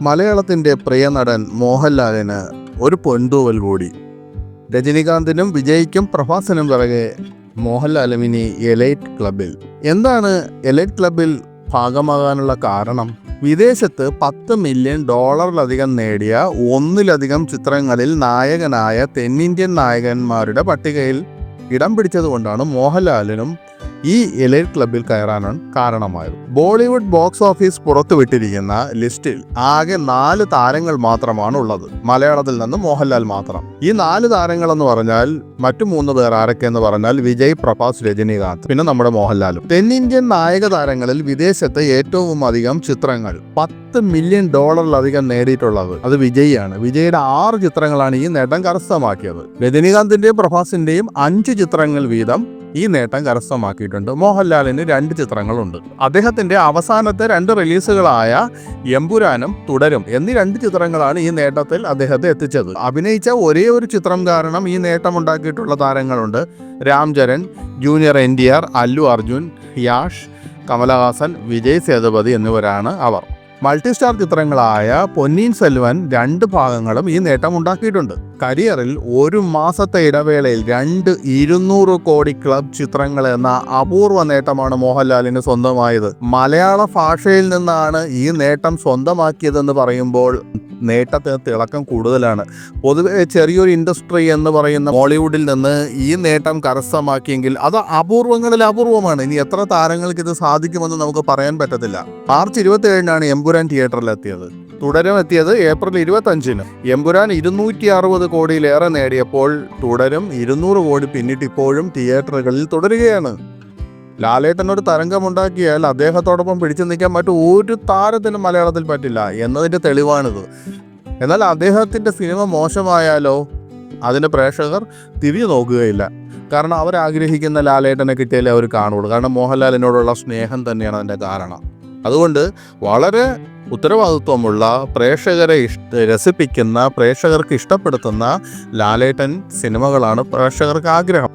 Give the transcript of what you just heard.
മലയാളത്തിൻ്റെ പ്രിയ നടൻ മോഹൻലാലിന് ഒരു പൊൻതൂവൽ കൂടി. രജനികാന്തിനും വിജയ്ക്കും പ്രഭാസിനും പിറകെ മോഹൻലാലും ഇനി എലൈറ്റ് ക്ലബിൽ. എന്താണ് എലൈറ്റ് ക്ലബിൽ ഭാഗമാകാനുള്ള കാരണം? വിദേശത്ത് $10 മില്യൺ നേടിയ ഒന്നിലധികം ചിത്രങ്ങളിൽ നായകനായ തെന്നിന്ത്യൻ നായകന്മാരുടെ പട്ടികയിൽ ഇടം പിടിച്ചതുകൊണ്ടാണ് മോഹൻലാലിനും ഈ എലൈറ്റ് ക്ലബിൽ കയറാനാണ് കാരണമായത്. ബോളിവുഡ് ബോക്സ് ഓഫീസ് പുറത്തുവിട്ടിരിക്കുന്ന ലിസ്റ്റിൽ ആകെ 4 താരങ്ങൾ മാത്രമാണ് ഉള്ളത്. മലയാളത്തിൽ നിന്ന് മോഹൻലാൽ മാത്രം. ഈ 4 താരങ്ങൾ എന്ന് പറഞ്ഞാൽ മറ്റു 3 പേർ ആരൊക്കെയെന്ന് പറഞ്ഞാൽ വിജയ്, പ്രഭാസ്, രജനീകാന്ത്, പിന്നെ നമ്മുടെ മോഹൻലാലും. തെന്നിന്ത്യൻ നായക താരങ്ങളിൽ വിദേശത്ത് ഏറ്റവും അധികം ചിത്രങ്ങൾ $10 മില്യൺ നേടിയിട്ടുള്ളത് അത് വിജയാണ്. വിജയുടെ 6 ചിത്രങ്ങളാണ് ഈ നേട്ടം കരസ്ഥമാക്കിയത്. രജനീകാന്തിന്റെയും പ്രഭാസിന്റെയും 5 ചിത്രങ്ങൾ വീതം ഈ നേട്ടം കരസ്ഥമാക്കിയിട്ടുണ്ട്. മോഹൻലാലിന് 2 ചിത്രങ്ങളുണ്ട്. അദ്ദേഹത്തിന്റെ അവസാനത്തെ 2 റിലീസുകളായ എമ്പുരാനും തുടരും എന്നീ 2 ചിത്രങ്ങളാണ് ഈ നേട്ടത്തിൽ അദ്ദേഹത്തെ എത്തിച്ചത്. അഭിനയിച്ച ഒരേ ഒരു ചിത്രം കാരണം ഈ നേട്ടമുണ്ടാക്കിയിട്ടുള്ള താരങ്ങളുണ്ട്. രാംചരൺ, ജൂനിയർ NTR, അല്ലു അർജുൻ, യാഷ്, കമലഹാസൻ, വിജയ് സേതുപതി എന്നിവരാണ് അവർ. മൾട്ടിസ്റ്റാർ ചിത്രങ്ങളായ പൊന്നിയിൻ സെൽവൻ 2 ഭാഗങ്ങളും ഈ നേട്ടം ഉണ്ടാക്കിയിട്ടുണ്ട്. കരിയറിൽ 1 മാസത്തെ ഇടവേളയിൽ 200 കോടി ക്ലബ് ചിത്രങ്ങൾ എന്ന അപൂർവ നേട്ടമാണ് മോഹൻലാലിന് സ്വന്തമായത്. മലയാള ഭാഷയിൽ നിന്നാണ് ഈ നേട്ടം സ്വന്തമാക്കിയതെന്ന് പറയുമ്പോൾ നേട്ടത്തിന് തിളക്കം കൂടുതലാണ്. പൊതുവെ ചെറിയൊരു ഇൻഡസ്ട്രി എന്ന് പറയുന്ന ബോളിവുഡിൽ നിന്ന് ഈ നേട്ടം കരസ്ഥമാക്കിയെങ്കിൽ അത് അപൂർവങ്ങളിൽ അപൂർവമാണ്. ഇനി എത്ര താരങ്ങൾക്ക് ഇത് സാധിക്കുമെന്ന് നമുക്ക് പറയാൻ പറ്റത്തില്ല. മാർച്ച് 27-നാണ് എമ്പുരാൻ തിയേറ്ററിലെത്തിയത്. തുടരും എത്തിയത് ഏപ്രിൽ 25-ന്. എമ്പുരാൻ 260 കോടിയിലേറെ നേടിയപ്പോൾ തുടരും 200 കോടി പിന്നിട്ട് ഇപ്പോഴും തിയേറ്ററുകളിൽ തുടരുകയാണ്. ലാലേട്ടൻ ഒരു തരംഗമുണ്ടാക്കിയാൽ അദ്ദേഹത്തോടൊപ്പം പിടിച്ചു നിൽക്കാൻ ഒരു താരത്തിനും മലയാളത്തിൽ പറ്റില്ല എന്നതിൻ്റെ തെളിവാണിത്. എന്നാൽ അദ്ദേഹത്തിൻ്റെ സിനിമ മോശമായാലോ അതിന് പ്രേക്ഷകർ തിരിഞ്ഞു നോക്കുകയില്ല. കാരണം അവരാഗ്രഹിക്കുന്ന ലാലേട്ടനെ കിട്ടിയാലേ അവർ കാണുള്ളൂ. കാരണം മോഹൻലാലിനോടുള്ള സ്നേഹം തന്നെയാണ് അതിൻ്റെ കാരണം. അതുകൊണ്ട് വളരെ ഉത്തരവാദിത്വമുള്ള, പ്രേക്ഷകരെ രസിപ്പിക്കുന്ന, പ്രേക്ഷകർക്ക് ഇഷ്ടപ്പെടുത്തുന്ന ലാലേട്ടൻ സിനിമകളാണ് പ്രേക്ഷകർക്ക് ആഗ്രഹം.